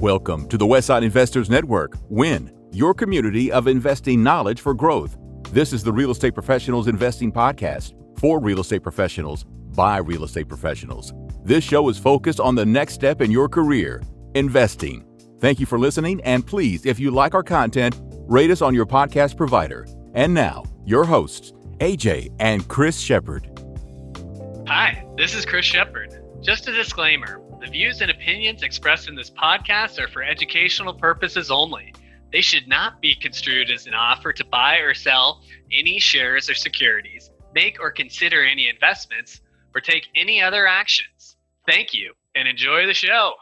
Welcome to the Westside Investors Network, WIN, your community of investing knowledge for growth. This is the Real Estate Professionals Investing Podcast for real estate professionals by real estate professionals. This show is focused on the next step in your career, investing. Thank you for listening, and please, if you like our content, rate us on your podcast provider. And now, your hosts, AJ and Chris Shepard. Hi, this is Chris Shepard. Just a disclaimer. The views and opinions expressed in this podcast are for educational purposes only. They should not be construed as an offer to buy or sell any shares or securities, make or consider any investments, or take any other actions. Thank you, and enjoy the show.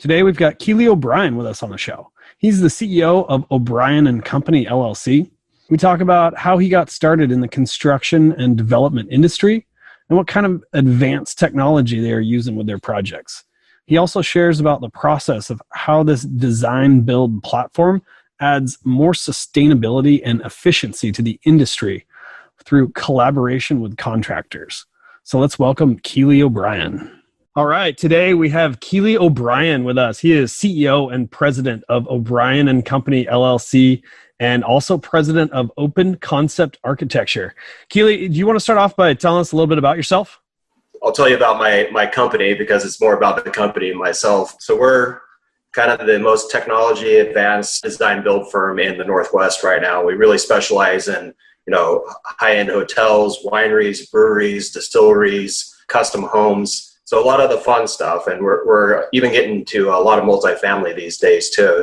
Today, we've got Keeley O'Brien with us on the show. He's the CEO of O'Brien and Company LLC. We talk about how he got started in the construction and development industry and what kind of advanced technology they are using with their projects. He also shares about the process of how this design build platform adds more sustainability and efficiency to the industry through collaboration with contractors. So let's welcome Keeley O'Brien. All right, today we have Keeley O'Brien with us. He is CEO and president of O'Brien and Company LLC and also president of Open Concept Architecture. Keeley, do you want to start off by telling us a little bit about yourself? I'll tell you about my company because it's more about the company and myself. So we're kind of the most technology advanced design build firm in the Northwest right now. We really specialize in, high-end hotels, wineries, breweries, distilleries, custom homes. So a lot of the fun stuff. And we're even getting to a lot of multifamily these days too.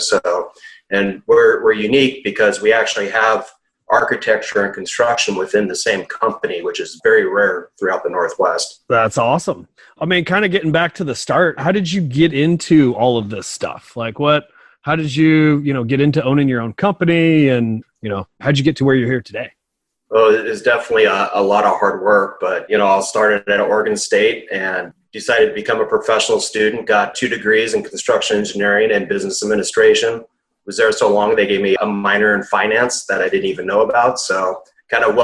And we're unique because we actually have architecture and construction within the same company, which is very rare throughout the Northwest. That's awesome. I mean, kind of getting back to the start, how did you get into all of this stuff? How did you, get into owning your own company and, how'd you get to where you're here today? Well, it's definitely a lot of hard work, but, I started at Oregon State and decided to become a professional student, got 2 degrees in construction engineering and business administration. Was there so long they gave me a minor in finance that I didn't even know about. So kind of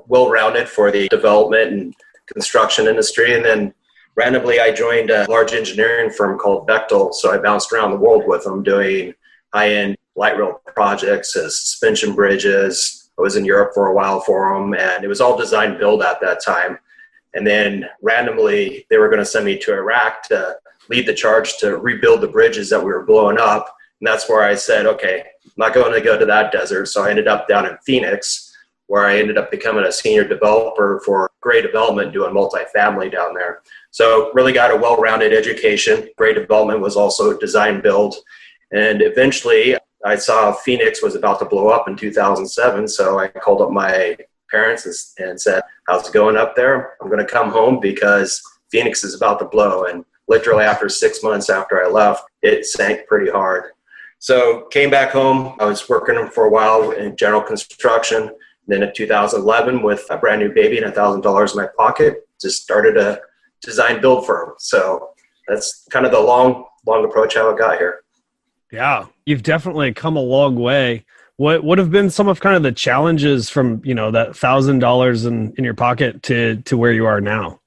well-rounded for the development and construction industry. And then randomly I joined a large engineering firm called Bachelor. So I bounced around the world with them doing high-end light rail projects, suspension bridges. I was in Europe for a while for them, and it was all design build at that time. And then randomly they were going to send me to Iraq to lead the charge to rebuild the bridges that we were blowing up. And that's where I said, okay, I'm not going to go to that desert. So I ended up down in Phoenix, where I ended up becoming a senior developer for Gray Development, doing multifamily down there. So really got a well-rounded education. Gray Development was also design build. And eventually I saw Phoenix was about to blow up in 2007. So I called up my parents and said, how's it going up there? I'm going to come home because Phoenix is about to blow. And literally after 6 months after I left, it sank pretty hard. So came back home. I was working for a while in general construction. Then in 2011, with a brand new baby and $1,000 in my pocket, just started a design build firm. So that's kind of the long approach how I got here. Yeah, you've definitely come a long way. What would have been some of kind of the challenges from, that $1,000 in your pocket to where you are now?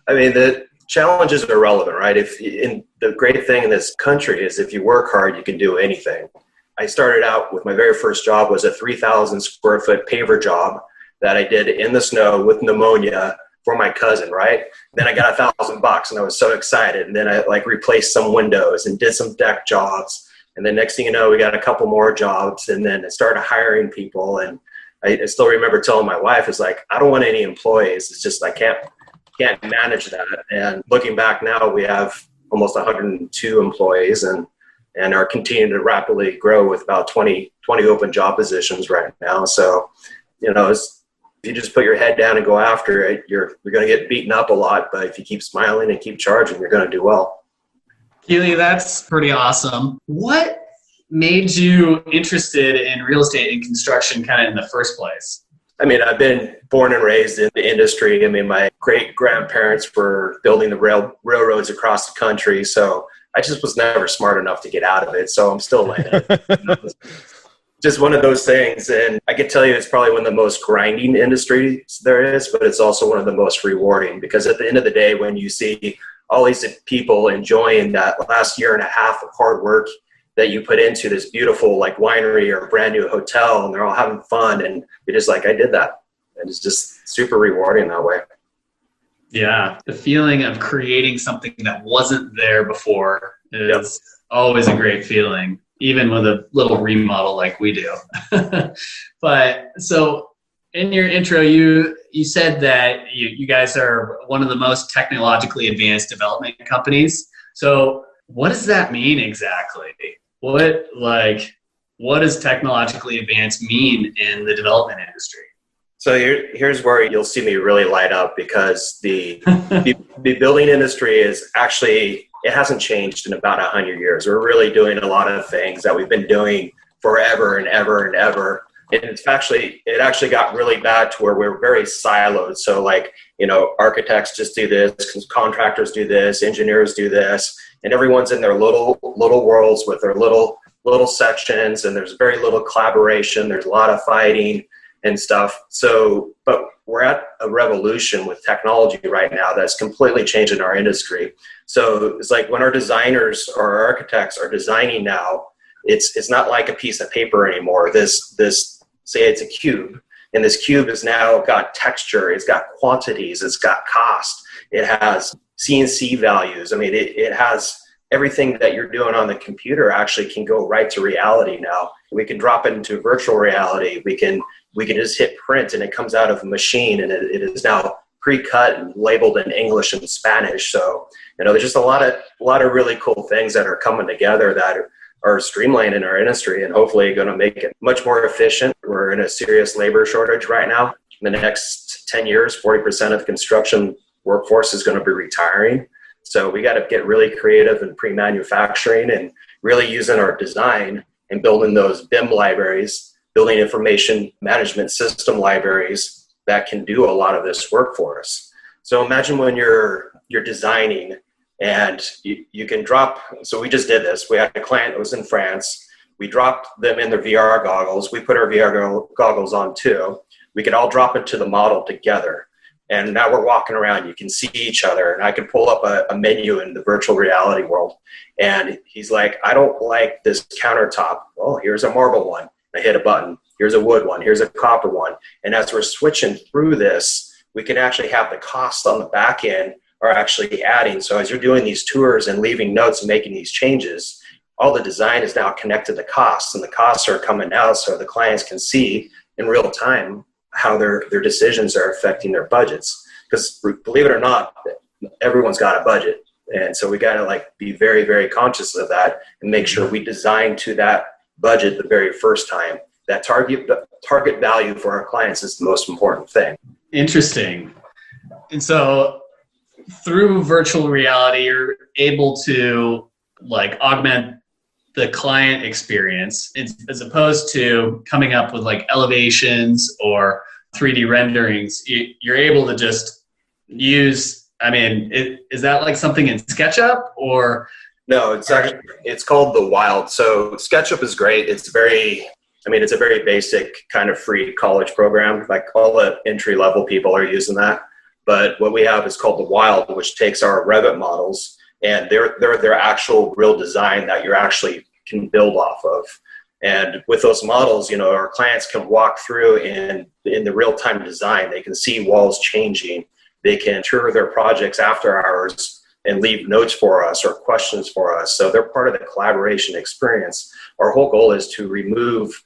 I mean, the challenges are relevant, right? The great thing in this country is if you work hard, you can do anything. I started out with my very first job was a 3,000 square foot paver job that I did in the snow with pneumonia for my cousin, right? Then I got $1,000 and I was so excited. And then I replaced some windows and did some deck jobs. And then next thing you know, we got a couple more jobs, and then I started hiring people. And I still remember telling my wife, it's like, I don't want any employees. It's just, I can't manage that. And looking back now, we have almost 102 employees and are continuing to rapidly grow with about 20 open job positions right now. So, if you just put your head down and go after it, you're going to get beaten up a lot. But if you keep smiling and keep charging, you're going to do well. Keeley, that's pretty awesome. What made you interested in real estate and construction kind of in the first place? I mean, I've been born and raised in the industry. I mean, my great-grandparents were building the railroads across the country, so I just was never smart enough to get out of it, so I'm still in it. Just one of those things, and I can tell you it's probably one of the most grinding industries there is, but it's also one of the most rewarding, because at the end of the day, when you see all these people enjoying that last year and a half of hard work that you put into this beautiful like winery or brand new hotel, and they're all having fun, and you're just like, I did that. And it's just super rewarding that way. Yeah. The feeling of creating something that wasn't there before is always a great feeling, even with a little remodel like we do. But so in your intro, you said that you guys are one of the most technologically advanced development companies. So what does that mean exactly? What does technologically advanced mean in the development industry? So here's where you'll see me really light up, because the building industry is actually, it hasn't changed in about 100 years. We're really doing a lot of things that we've been doing forever and ever and ever. And it actually got really bad to where we're very siloed. So like, architects just do this, contractors do this, engineers do this, and everyone's in their little worlds with their little sections, and there's very little collaboration. There's a lot of fighting and stuff. So, but we're at a revolution with technology right now that's completely changing our industry. So it's like when our designers or our architects are designing now, it's not like a piece of paper anymore. This say it's a cube, and this cube has now got texture, it's got quantities, it's got cost, it has CNC values. I mean, it has everything that you're doing on the computer actually can go right to reality now. We can drop it into virtual reality. We can just hit print, and it comes out of a machine, and it is now pre-cut and labeled in English and Spanish. So, there's just a lot of really cool things that are coming together that are streamlining our industry, and hopefully going to make it much more efficient. We're in a serious labor shortage right now. In the next 10 years, 40% of the construction workforce is going to be retiring. So we got to get really creative in pre-manufacturing and really using our design and building those BIM libraries, building information management system libraries that can do a lot of this work for us. So imagine when you're designing, and you can drop, so we just did this. We had a client that was in France. We dropped them in their VR goggles. We put our VR goggles on too. We could all drop into the model together. And now we're walking around, you can see each other, and I can pull up a menu in the virtual reality world. And he's like, I don't like this countertop. Oh, here's a marble one. I hit a button. Here's a wood one. Here's a copper one. And as we're switching through this, we can actually have the cost on the back end are actually adding. So as you're doing these tours and leaving notes and making these changes, all the design is now connected to costs, and the costs are coming out so the clients can see in real time how their decisions are affecting their budgets. Because believe it or not, everyone's got a budget. And so we got to be very, very conscious of that and make sure we design to that budget the very first time. That target value for our clients is the most important thing. Interesting. And so through virtual reality, you're able to augment the client experience as opposed to coming up with elevations or 3D renderings. You're able to just use, is that something in SketchUp or? No, it's called The Wild. So SketchUp is great. It's a very basic kind of free college program. All the entry-level people are using that. But what we have is called The Wild, which takes our Revit models, and they're their actual real design that you actually can build off of. And with those models, our clients can walk through in the real-time design. They can see walls changing. They can tour their projects after hours and leave notes for us or questions for us. So they're part of the collaboration experience. Our whole goal is to remove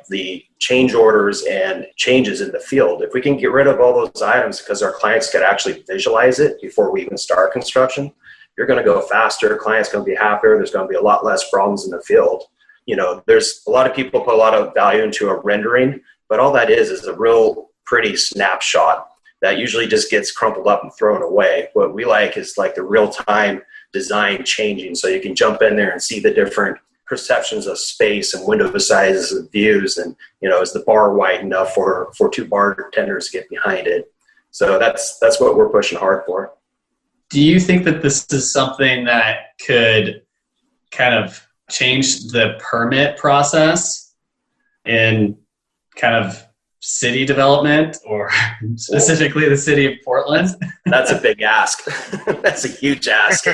the change orders and changes in the field. If we can get rid of all those items because our clients can actually visualize it before we even start construction, you're going to go faster. Clients going to be happier. There's going to be a lot less problems in the field. There's a lot of people put a lot of value into a rendering, but all that is a real pretty snapshot that usually just gets crumpled up and thrown away. What we like is the real-time design changing, so you can jump in there and see the different perceptions of space and window sizes and views, and is the bar wide enough for two bartenders to get behind it. So that's what we're pushing hard for. Do you think that this is something that could kind of change the permit process in kind of city development, or specifically the city of Portland? That's a big ask. That's a huge ask.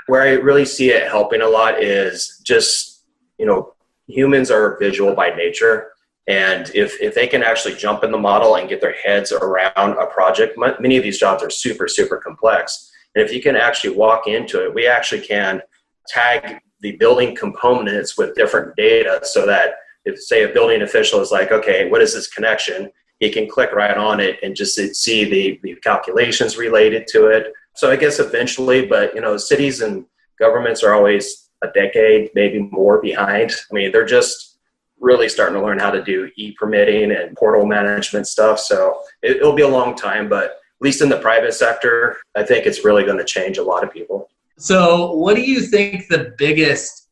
Where I really see it helping a lot is just humans are visual by nature. And if they can actually jump in the model and get their heads around a project, many of these jobs are super, super complex. And if you can actually walk into it, we actually can tag the building components with different data so that if, say, a building official is like, okay, what is this connection? He can click right on it and just see the calculations related to it. So I guess eventually, but, cities and governments are always a decade, maybe more behind. I mean, they're just really starting to learn how to do e-permitting and portal management stuff. So it'll be a long time, but at least in the private sector, I think it's really going to change a lot of people. So what do you think the biggest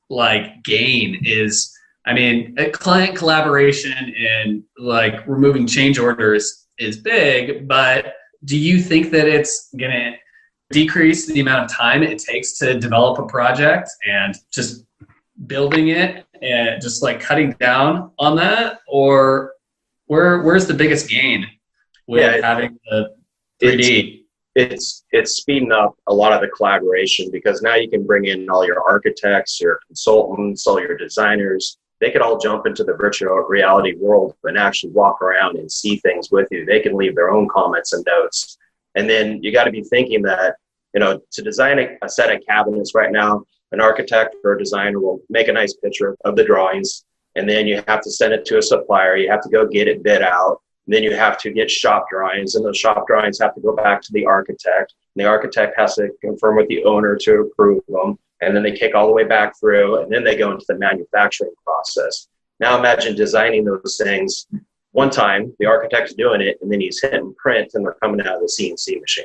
gain is? I mean, client collaboration and removing change orders is big, but do you think that it's going to decrease the amount of time it takes to develop a project and just building it and just cutting down on that? Or where's the biggest gain with having the 3D? It's speeding up a lot of the collaboration, because now you can bring in all your architects, your consultants, all your designers. They could all jump into the virtual reality world and actually walk around and see things with you. They can leave their own comments and notes. And then you got to be thinking that, to design a set of cabinets right now, an architect or a designer will make a nice picture of the drawings, and then you have to send it to a supplier. You have to go get it bid out. And then you have to get shop drawings, and those shop drawings have to go back to the architect. And the architect has to confirm with the owner to approve them. And then they kick all the way back through, and then they go into the manufacturing process. Now imagine designing those things one time, the architect's doing it, and then he's hitting print, and they're coming out of the CNC machine.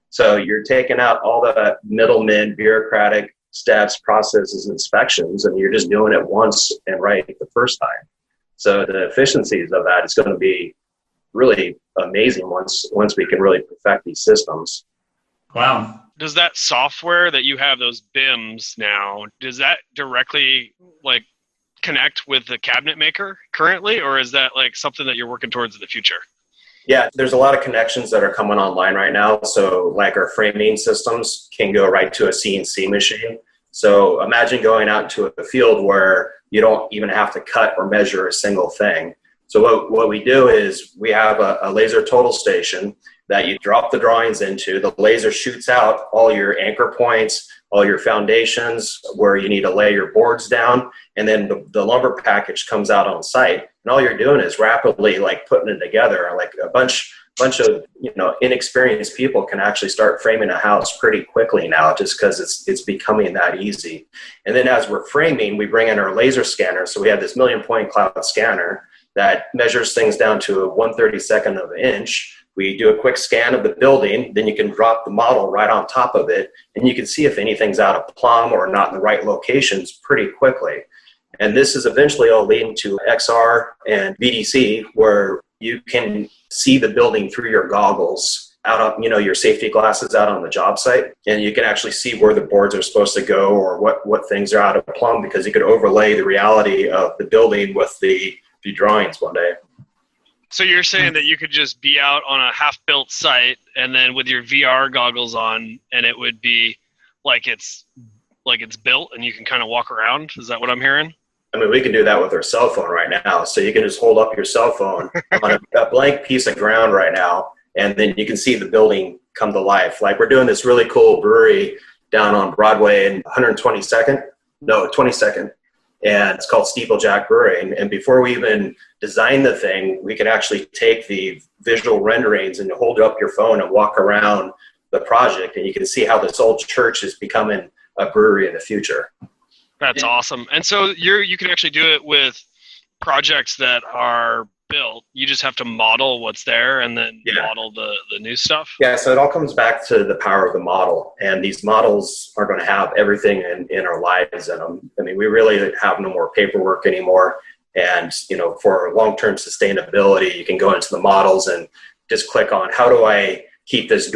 So you're taking out all the middlemen, bureaucratic steps, processes, inspections, and you're just doing it once and right the first time. So the efficiencies of that is going to be really amazing once we can really perfect these systems. Wow. Does that software that you have, those BIMs now, does that directly connect with the cabinet maker currently, or is that something that you're working towards in the future? Yeah, there's a lot of connections that are coming online right now. So our framing systems can go right to a CNC machine. So imagine going out into a field where you don't even have to cut or measure a single thing. So what we do is we have a laser total station that you drop the drawings into. The laser shoots out all your anchor points, all your foundations, where you need to lay your boards down, and then the lumber package comes out on site. And all you're doing is rapidly putting it together. A bunch of inexperienced people can actually start framing a house pretty quickly now, just because it's becoming that easy. And then as we're framing, we bring in our laser scanner. So we have this 1,000,000 point cloud scanner that measures things down to a 1/32 of an inch. We do a quick scan of the building, then you can drop the model right on top of it, and you can see if anything's out of plumb or not in the right locations pretty quickly. And this is eventually all leading to XR and VDC, where you can see the building through your goggles out of, your safety glasses out on the job site, and you can actually see where the boards are supposed to go or what things are out of plumb, because you could overlay the reality of the building with the drawings one day. So you're saying that you could just be out on a half-built site, and then with your VR goggles on, and it would be it's built, and you can kind of walk around? Is that what I'm hearing? I mean, we can do that with our cell phone right now. So you can just hold up your cell phone on a blank piece of ground right now, and then you can see the building come to life. We're doing this really cool brewery down on Broadway in 22nd, and it's called Steeplejack Brewery. And before we even design the thing, we can actually take the visual renderings and hold up your phone and walk around the project, and you can see how this old church is becoming a brewery in the future. That's awesome. And so you can actually do it with projects that are built. You just have to model what's there and then model the new stuff. Yeah, so it all comes back to the power of the model. And these models are going to have everything in our lives in them. I mean, we really have no more paperwork anymore. And, for long-term sustainability, you can go into the models and just click on, how do I keep this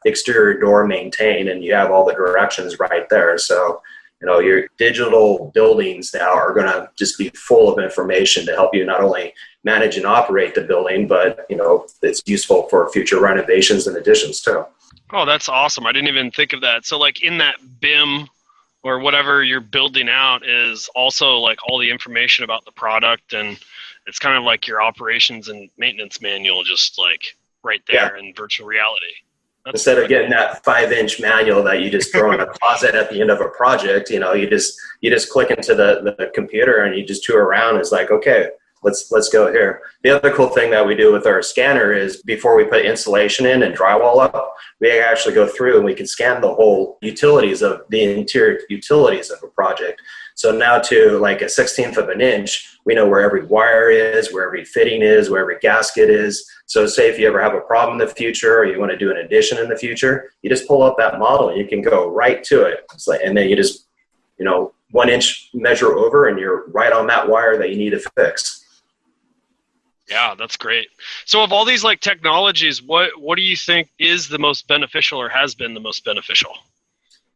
exterior door maintained? And you have all the directions right there. So, your digital buildings now are going to just be full of information to help you not only manage and operate the building, but, it's useful for future renovations and additions too. Oh, that's awesome. I didn't even think of that. So in that BIM or whatever you're building out is also like all the information about the product, and it's kind of like your operations and maintenance manual, just like right there in virtual reality. Instead of getting that 5-inch manual that you just throw in a closet at the end of a project, you just click into the computer and you just tour around. It's like, okay, let's go here. The other cool thing that we do with our scanner is before we put insulation in and drywall up, we actually go through and we can scan the whole the interior utilities of a project. So now to like a 1/16 of an inch, we know where every wire is, where every fitting is, where every gasket is. So say if you ever have a problem in the future or you want to do an addition in the future, you just pull up that model and you can go right to it. And then you just, 1 inch measure over and you're right on that wire that you need to fix. Yeah, that's great. So of all these like technologies, what do you think is the most beneficial or has been the most beneficial?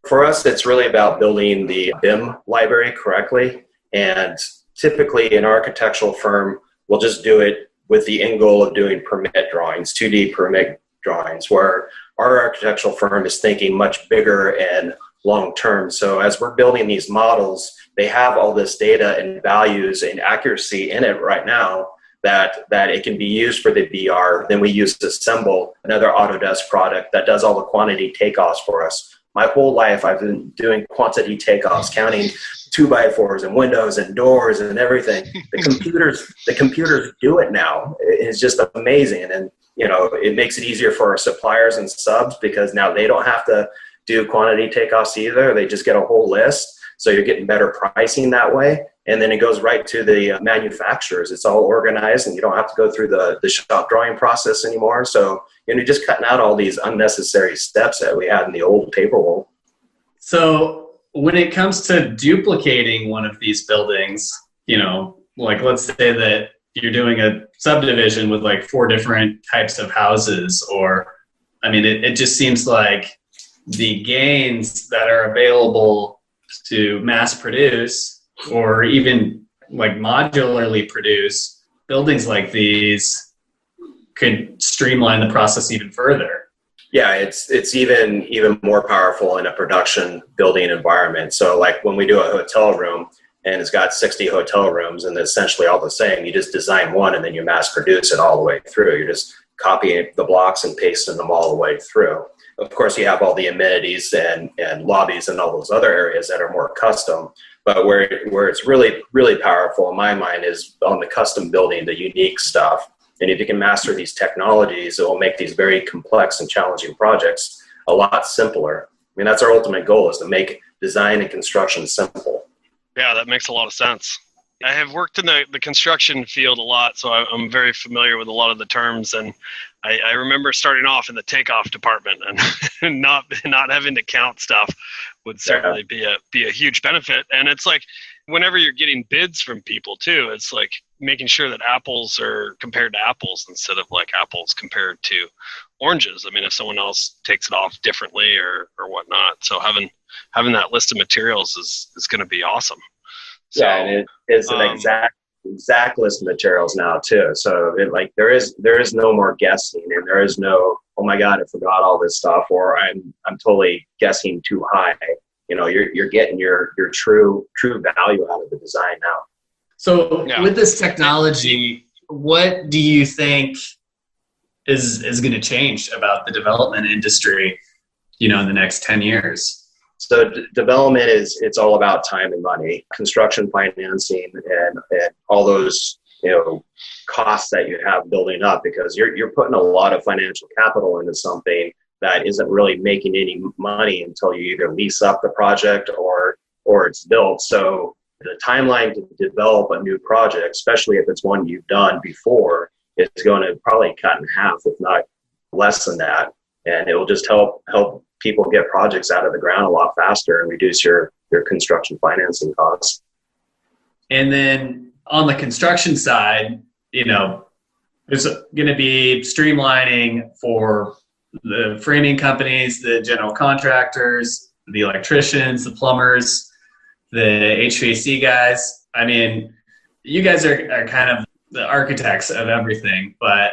For us, it's really about building the BIM library correctly. And typically an architectural firm will just do it with the end goal of doing permit drawings, 2D permit drawings, where our architectural firm is thinking much bigger and long-term. So as we're building these models, they have all this data and values and accuracy in it right now that it can be used for the VR. Then we use Assemble, another Autodesk product that does all the quantity takeoffs for us. My whole life, I've been doing quantity takeoffs, counting 2x4s and windows and doors and everything. The computers do it now. It's just amazing. And, it makes it easier for our suppliers and subs because now they don't have to do quantity takeoffs either. They just get a whole list. So you're getting better pricing that way. And then it goes right to the manufacturers. It's all organized and you don't have to go through the shop drawing process anymore. So you're just cutting out all these unnecessary steps that we had in the old paper world. So when it comes to duplicating one of these buildings, like let's say that you're doing a subdivision with like 4 different types of houses, it just seems like the gains that are available to mass produce or even like modularly produce buildings like these could streamline the process even further. Yeah, it's even more powerful in a production building environment. So like when we do a hotel room and it's got 60 hotel rooms and they're essentially all the same, you just design one and then you mass produce it all the way through. You're just copying the blocks and pasting them all the way through. Of course, you have all the amenities and lobbies and all those other areas that are more custom. But where it's really, really powerful in my mind is on the custom building, the unique stuff. And if you can master these technologies, it will make these very complex and challenging projects a lot simpler. That's our ultimate goal, is to make design and construction simple. Yeah, that makes a lot of sense. I have worked in the construction field a lot, so I'm very familiar with a lot of the terms. And I remember starting off in the takeoff department and not having to count stuff would certainly be a huge benefit. And it's like whenever you're getting bids from people too, it's like making sure that apples are compared to apples instead of like apples compared to oranges. If someone else takes it off differently or whatnot. So having that list of materials is going to be awesome. So, yeah, and it is an exact list of materials now too. So there is no more guessing, and there is no, oh my God, I forgot all this stuff, or I'm totally guessing too high. You're getting your true value out of the design now. So with this technology, what do you think is going to change about the development industry, in the next 10 years? So development it's all about time and money, construction financing, and all those costs that you have building up, because you're putting a lot of financial capital into something that isn't really making any money until you either lease up the project or it's built. So the timeline to develop a new project, especially if it's one you've done before, is going to probably cut in half, if not less than that, and it will just help people get projects out of the ground a lot faster and reduce your construction financing costs. And then on the construction side, there's going to be streamlining for the framing companies, the general contractors, the electricians, the plumbers, the HVAC guys. You guys are kind of the architects of everything, but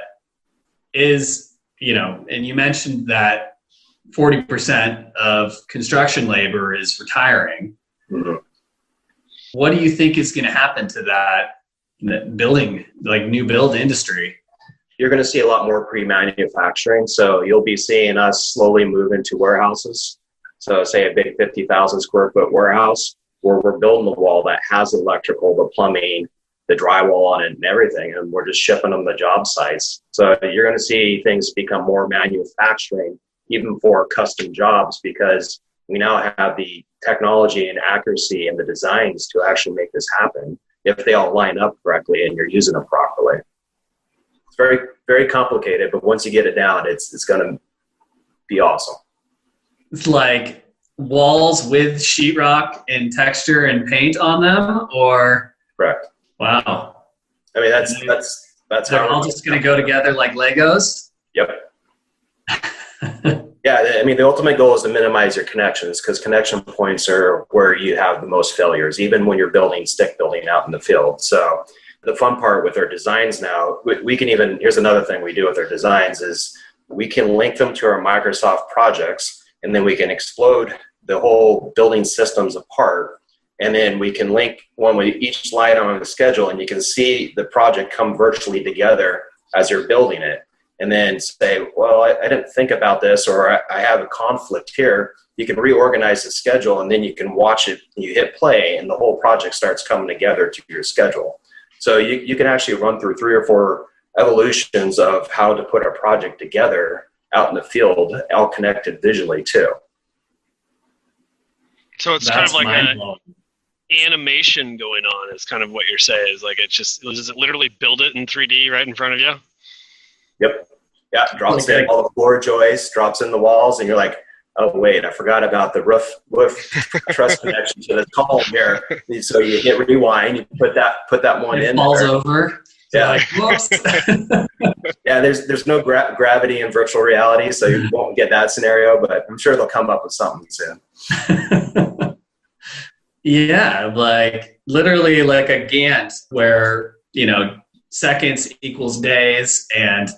and you mentioned that 40% of construction labor is retiring. Mhm. What do you think is going to happen to that building, like new build industry? You're going to see a lot more pre-manufacturing. So you'll be seeing us slowly move into warehouses. So say a big 50,000 square foot warehouse where we're building the wall that has electrical, the plumbing, the drywall on it and everything. And we're just shipping them to job sites. So you're going to see things become more manufacturing, even for custom jobs, because we now have the technology and accuracy and the designs to actually make this happen if they all line up correctly and you're using them properly. It's very, very complicated, but once you get it down, it's going to be awesome. It's like walls with sheetrock and texture and paint on them, or? Correct. Wow. I mean, that's They're how all just going to go together like Legos? Yep. Yeah, I mean, the ultimate goal is to minimize your connections, because connection points are where you have the most failures, even when you're building stick building out in the field. So the fun part with our designs now, we can even, here's another thing we do with our designs is we can link them to our Microsoft projects, and then we can explode the whole building systems apart. And then we can link one with each line on the schedule, and you can see the project come virtually together as you're building it. And then say, well, I didn't think about this, or I have a conflict here. You can reorganize the schedule, and then you can watch it. You hit play, and the whole project starts coming together to your schedule. So you can actually run through 3 or 4 evolutions of how to put a project together out in the field, all connected visually too. So it's kind of like an animation going on is kind of what you're saying. Is like does it literally build it in 3D right in front of you? Yep. Yeah, drops in all the floor joists, drops in the walls, and you're like, oh wait, I forgot about the roof truss connection to the column here. So you hit rewind, you put that one in. Falls there. over. Yeah. Like, whoops. Yeah, there's no gravity in virtual reality, so you won't get that scenario, but I'm sure they'll come up with something soon. Yeah, like literally like a Gantt where, seconds equals days, and,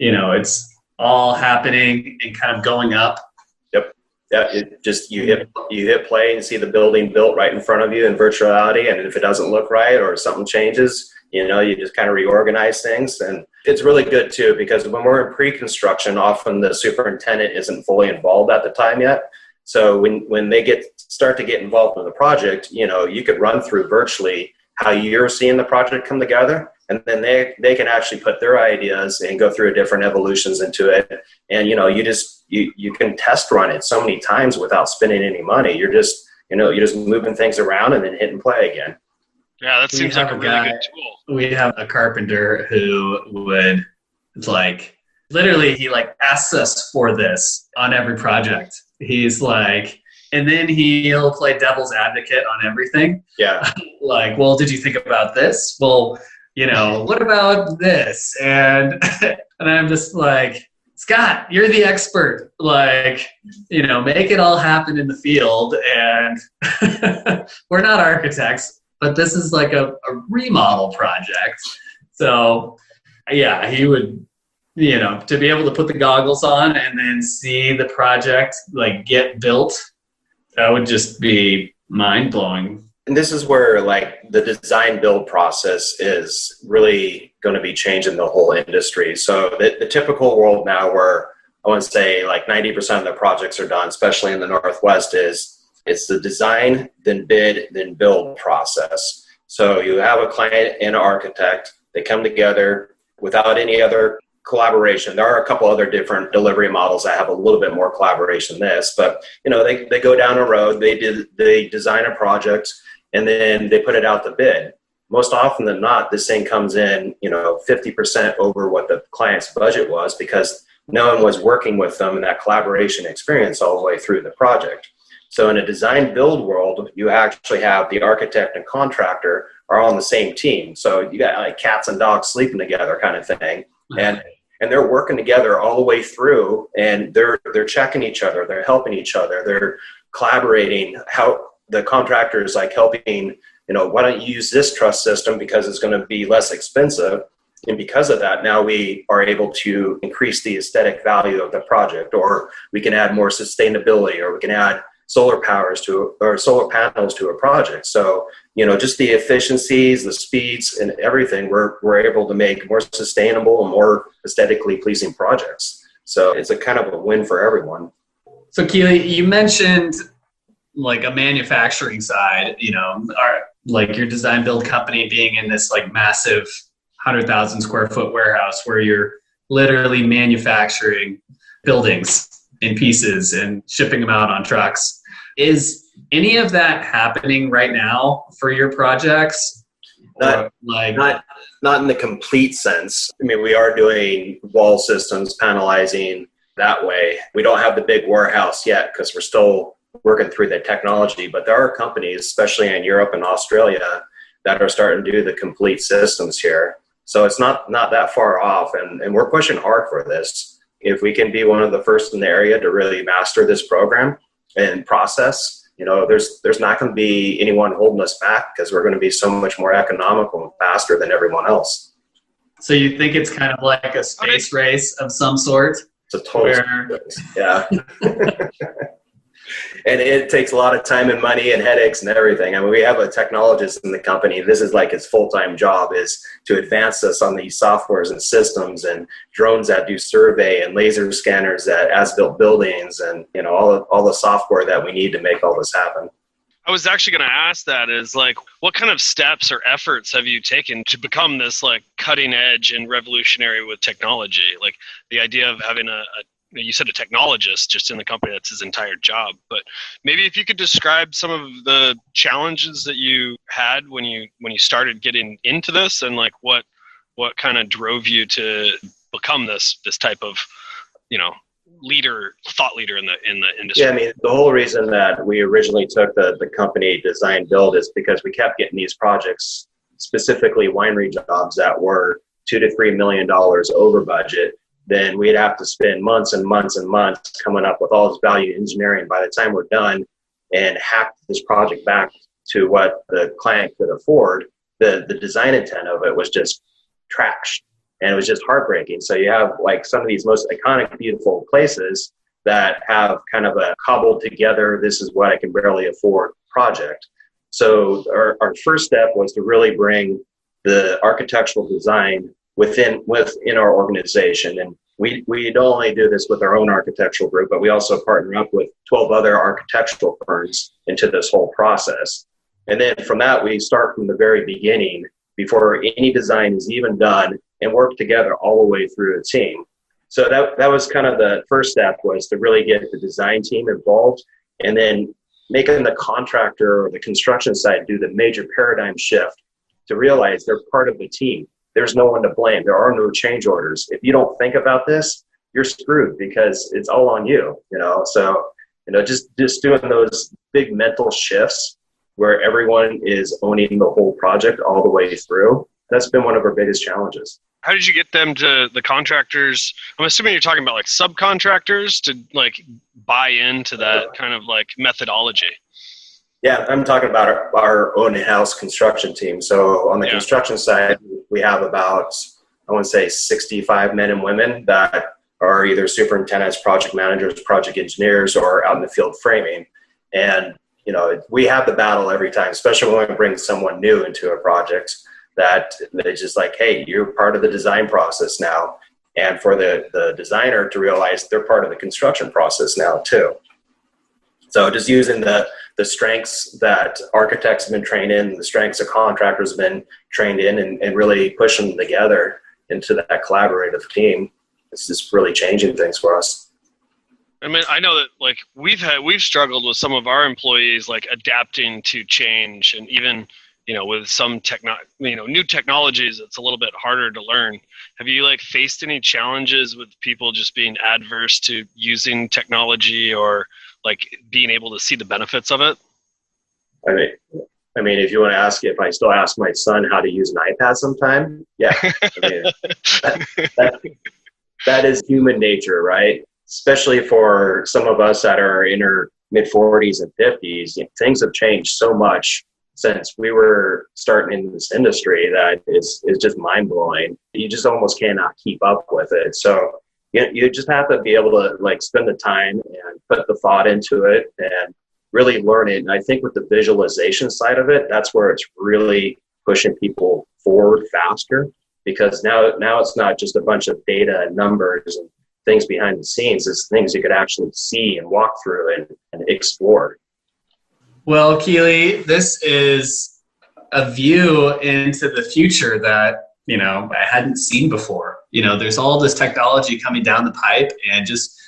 it's all happening and kind of going up. Yep. Yeah, you hit play and see the building built right in front of you in virtual reality, and if it doesn't look right or something changes, you just kind of reorganize things. And it's really good too, because when we're in pre-construction, often the superintendent isn't fully involved at the time yet. So when they start to get involved in the project, you could run through virtually how you're seeing the project come together, and then they can actually put their ideas and go through different evolutions into it. And you can test run it so many times without spending any money. You're just moving things around and then hit and play again. Yeah, that seems like a really good tool. We have a carpenter who would literally he asks us for this on every project. He's like, and then he'll play devil's advocate on everything. Yeah. Like, well, did you think about this? Well, what about this? And I'm just like, Scott, you're the expert. Like, make it all happen in the field. And we're not architects, but this is like a remodel project. So yeah, he would, to be able to put the goggles on and then see the project get built, that would just be mind blowing. And this is where the design build process is really going to be changing the whole industry. So the typical world now, where I want to say 90% of the projects are done, especially in the Northwest, it's the design, then bid, then build process. So you have a client and an architect, they come together without any other collaboration. There are a couple other different delivery models that have a little bit more collaboration than this, but they go down a road, they design a project, and then they put it out to bid. Most often than not, this thing comes in 50% over what the client's budget was, because no one was working with them in that collaboration experience all the way through the project. So in a design build world, you actually have the architect and contractor are on the same team. So you got cats and dogs sleeping together kind of thing. And they're working together all the way through, and they're checking each other, they're helping each other, they're collaborating. How the contractor is helping, why don't you use this truss system because it's going to be less expensive. And because of that, now we are able to increase the aesthetic value of the project, or we can add more sustainability, or we can add solar panels to a project. So, just the efficiencies, the speeds, and everything, we're able to make more sustainable and more aesthetically pleasing projects. So it's a kind of a win for everyone. So Keeley, you mentioned like a manufacturing side, like your design build company being in this like massive 100,000 square foot warehouse where you're literally manufacturing buildings in pieces and shipping them out on trucks. Is any of that happening right now for your projects? Not in the complete sense. I mean, we are doing wall systems, panelizing that way. We don't have the big warehouse yet because we're still working through the technology, but there are companies, especially in Europe and Australia, that are starting to do the complete systems here. So it's not that far off, and we're pushing hard for this. If we can be one of the first in the area to really master this program and process, there's not going to be anyone holding us back because we're going to be so much more economical and faster than everyone else. So you think it's kind of like a space race of some sort? It's a total race. Yeah. And it takes a lot of time and money and headaches and everything. I mean, we have a technologist in the company. This is like his full-time job, is to advance us on these softwares and systems and drones that do survey and laser scanners that as-built buildings and, all the software that we need to make all this happen. I was actually going to ask that is like, what kind of steps or efforts have you taken to become this like cutting edge and revolutionary with technology? Like the idea of having you said a technologist just in the company, that's his entire job, but maybe if you could describe some of the challenges that you had when you started getting into this, and like what kind of drove you to become this type of thought leader in the industry. Yeah, I mean, the whole reason that we originally took the company design build is because we kept getting these projects, specifically winery jobs, that were $2 to $3 million over budget. Then we'd have to spend months and months and months coming up with all this value engineering. By the time we're done and hack this project back to what the client could afford, the design intent of it was just trash. And it was just heartbreaking. So you have like some of these most iconic, beautiful places that have kind of a cobbled together, this is what I can barely afford project. So our first step was to really bring the architectural design within our organization. And we don't only do this with our own architectural group, but we also partner up with 12 other architectural firms into this whole process. And then from that, we start from the very beginning before any design is even done and work together all the way through a team. So that was kind of the first step, was to really get the design team involved, and then making the contractor or the construction side do the major paradigm shift to realize they're part of the team. There's no one to blame. There are no change orders. If you don't think about this, you're screwed because it's all on you, So, just doing those big mental shifts where everyone is owning the whole project all the way through, that's been one of our biggest challenges. How did you get them to the contractors? I'm assuming you're talking about like subcontractors to like buy into that kind of like methodology. Yeah, I'm talking about our own in-house construction team. So on the construction side, we have about, I want to say 65 men and women that are either superintendents, project managers, project engineers, or out in the field framing. And, we have the battle every time, especially when we bring someone new into a project, that it's just like, hey, you're part of the design process now. And for the designer to realize they're part of the construction process now too. So just using the strengths that architects have been trained in, the strengths that contractors have been trained in, and really pushing them together into that collaborative team. It's just really changing things for us. I mean, I know that like we've struggled with some of our employees like adapting to change, and even with some new technologies, it's a little bit harder to learn. Have you like faced any challenges with people just being adverse to using technology, or like being able to see the benefits of it? I mean, if you want to ask if I still ask my son how to use an iPad sometime, yeah. I mean, that is human nature, right? Especially for some of us that are in our mid-40s and 50s, things have changed so much since we were starting in this industry that is just mind-blowing. You just almost cannot keep up with it. So you just have to be able to like spend the time and put the thought into it, and really learn it. And I think with the visualization side of it, that's where it's really pushing people forward faster, because now it's not just a bunch of data and numbers and things behind the scenes. It's things you could actually see and walk through and explore. Well, Keeley, this is a view into the future that, I hadn't seen before. There's all this technology coming down the pipe, and just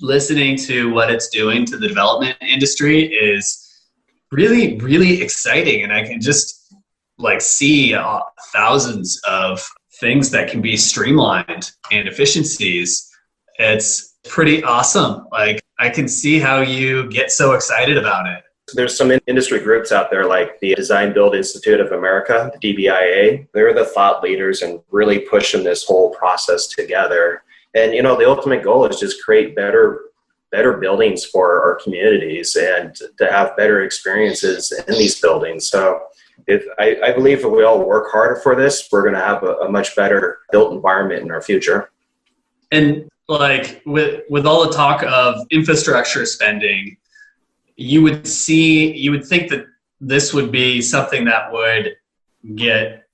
listening to what it's doing to the development industry is really, really exciting. And I can just see thousands of things that can be streamlined and efficiencies. It's pretty awesome. I can see how you get so excited about it. There's some industry groups out there like the Design Build Institute of America, the DBIA. They're the thought leaders and really pushing this whole process together. And, the ultimate goal is just create better buildings for our communities and to have better experiences in these buildings. So I believe if we all work harder for this, we're going to have a much better built environment in our future. And with all the talk of infrastructure spending, you would think that this would be something that would get,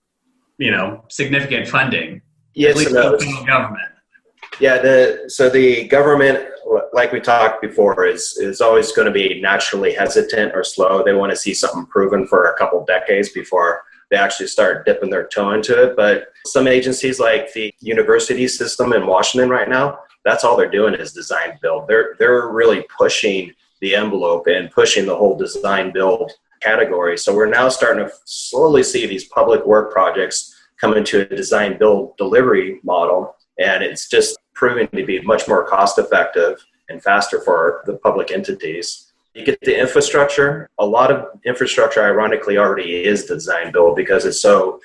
significant funding. Yes, at least the government. Yeah, the government, like we talked before, is always going to be naturally hesitant or slow. They want to see something proven for a couple decades before they actually start dipping their toe into it. But some agencies like the university system in Washington right now, that's all they're doing is design build. They're really pushing the envelope and pushing the whole design build category. So we're now starting to slowly see these public work projects come into a design build delivery model. And it's just proving to be much more cost effective and faster for the public entities. You get the infrastructure. A lot of infrastructure, ironically, already is design build because it's so,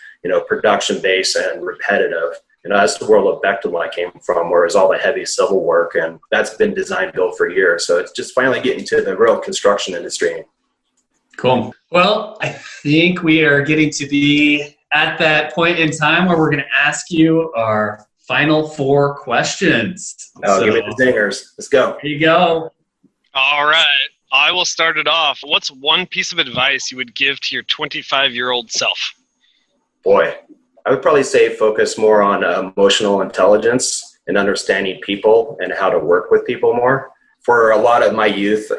production based and repetitive. That's the world of Bechtel I came from, where it's all the heavy civil work, and that's been design build for years. So it's just finally getting to the real construction industry. Cool. Well, I think we are getting to be at that point in time where we're going to ask you our final 4 questions. Give me the dingers. Let's go. Here you go. All right. I will start it off. What's one piece of advice you would give to your 25-year-old self? Boy, I would probably say focus more on emotional intelligence and understanding people and how to work with people more. For a lot of my youth,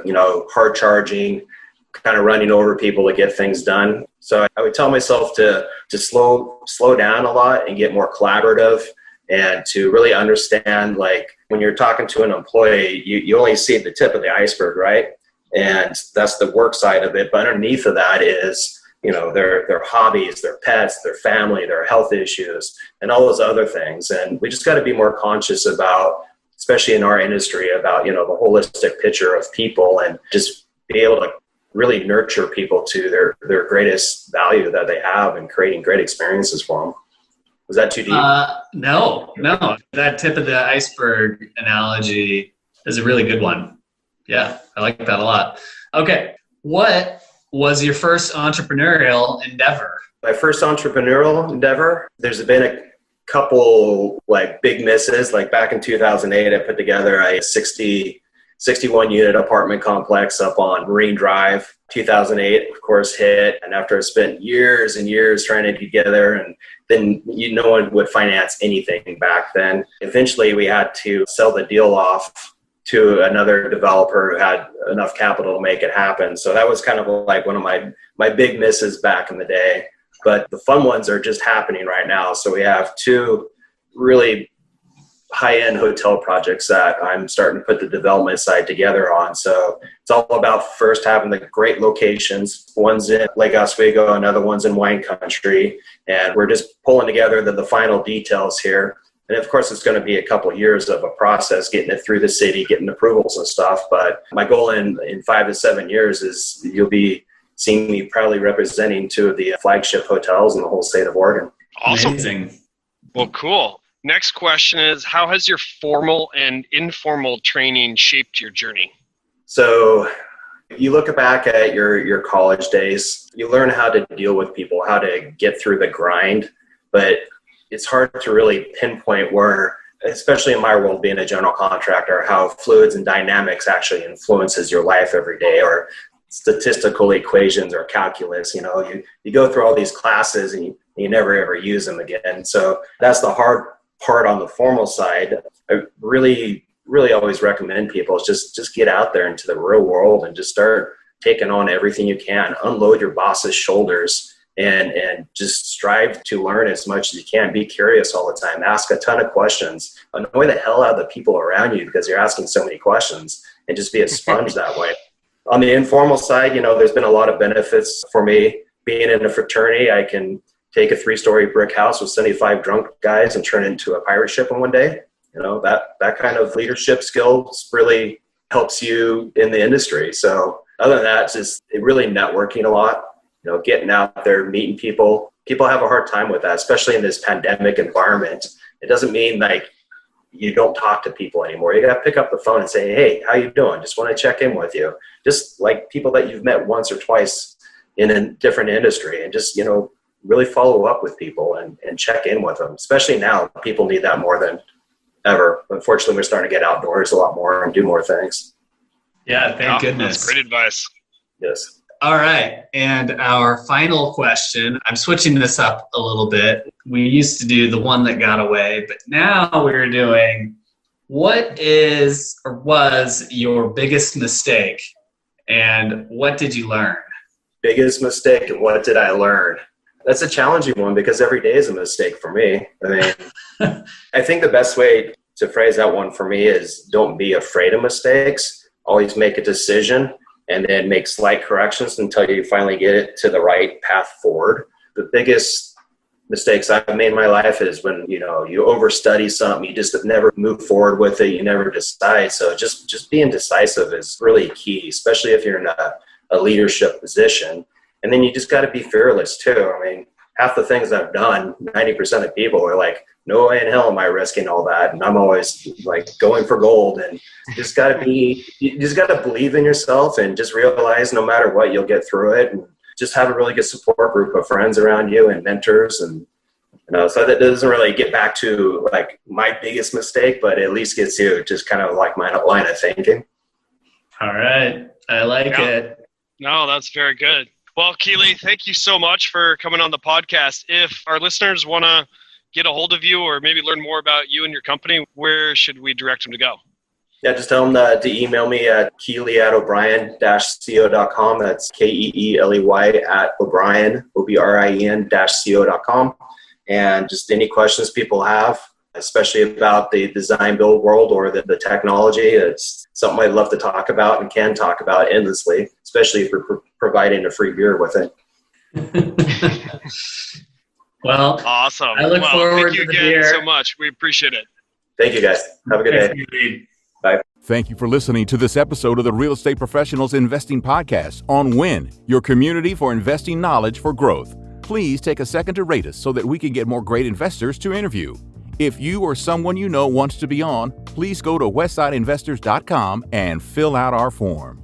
hard charging, kind of running over people to get things done. So I would tell myself to slow down a lot and get more collaborative, and to really understand, when you're talking to an employee, you only see the tip of the iceberg, right? And that's the work side of it. But underneath of that is, their hobbies, their pets, their family, their health issues, and all those other things. And we just got to be more conscious about, especially in our industry, about, the holistic picture of people, and just be able to really nurture people to their greatest value that they have and creating great experiences for them. Was that too deep? No. That tip of the iceberg analogy is a really good one. Yeah, I like that a lot. Okay. What was your first entrepreneurial endeavor? My first entrepreneurial endeavor, there's been a couple big misses. Back in 2008, I put together a 61 unit apartment complex up on Marine Drive. 2008, of course, hit. And after I spent years and years trying to get together, and then no one would finance anything back then. Eventually, we had to sell the deal off to another developer who had enough capital to make it happen. So that was kind of one of my big misses back in the day. But the fun ones are just happening right now. So we have 2 really high-end hotel projects that I'm starting to put the development side together on. So it's all about first having the great locations. One's in Lake Oswego, another one's in wine country. And we're just pulling together the final details here. And of course, it's going to be a couple of years of a process, getting it through the city, getting approvals and stuff. But my goal in 5 to 7 years is you'll be seeing me proudly representing 2 of the flagship hotels in the whole state of Oregon. Awesome. Amazing. Well, cool. Next question is, how has your formal and informal training shaped your journey? So you look back at your college days, you learn how to deal with people, how to get through the grind, but it's hard to really pinpoint where, especially in my world being a general contractor, how fluids and dynamics actually influences your life every day, or statistical equations or calculus. You go through all these classes and you never ever use them again. So that's the hard part on the formal side. I really always recommend people is just get out there into the real world and just start taking on everything you can. Unload your boss's shoulders and just strive to learn as much as you can. Be curious all the time. Ask a ton of questions. Annoy the hell out of the people around you because you're asking so many questions, and just be a sponge that way. On the informal side, there's been a lot of benefits for me. Being in a fraternity, I can take a 3-story brick house with 75 drunk guys and turn it into a pirate ship in one day. That kind of leadership skills really helps you in the industry. So other than that, just really networking a lot, getting out there, meeting people. People have a hard time with that, especially in this pandemic environment. It doesn't mean like you don't talk to people anymore. You got to pick up the phone and say, hey, how you doing? Just want to check in with you. Just like people that you've met once or twice in a different industry, and just, really follow up with people and check in with them. Especially now, people need that more than ever. Unfortunately, we're starting to get outdoors a lot more and do more things. Yeah, thank goodness. That's great advice. Yes. All right. And our final question, I'm switching this up a little bit. We used to do the one that got away, but now we're doing what is or was your biggest mistake and what did you learn? Biggest mistake and what did I learn? That's a challenging one because every day is a mistake for me. I think the best way to phrase that one for me is don't be afraid of mistakes. Always make a decision and then make slight corrections until you finally get it to the right path forward. The biggest mistakes I've made in my life is when, you overstudy something, you just have never moved forward with it, you never decide. So just being decisive is really key, especially if you're in a leadership position. And then you just got to be fearless too. Half the things I've done, 90% of people are like, no way in hell am I risking all that. And I'm always like going for gold. And you just got to believe in yourself and just realize no matter what, you'll get through it. And just have a really good support group of friends around you and mentors. And, so that doesn't really get back to like my biggest mistake, but at least gets you just kind of like my line of thinking. All right. I like it. No, that's very good. Well, Keeley, thank you so much for coming on the podcast. If our listeners want to get a hold of you or maybe learn more about you and your company, where should we direct them to go? Yeah, just tell them to email me at Keeley@O'Brien-co.com. That's Keeley @O'Brien, OBRIEN-co.com. And just any questions people have, especially about the design build world or the technology, it's something I'd love to talk about and can talk about endlessly, especially if we're providing a free beer with it. Well, awesome. I look forward thank you to the again beer. so much. We appreciate it. Thank you, guys. Have a good day. Bye. Thank you for listening to this episode of the Real Estate Professionals Investing Podcast on WIN, your community for investing knowledge for growth. Please take a second to rate us so that we can get more great investors to interview. If you or someone you know wants to be on, please go to westsideinvestors.com and fill out our form.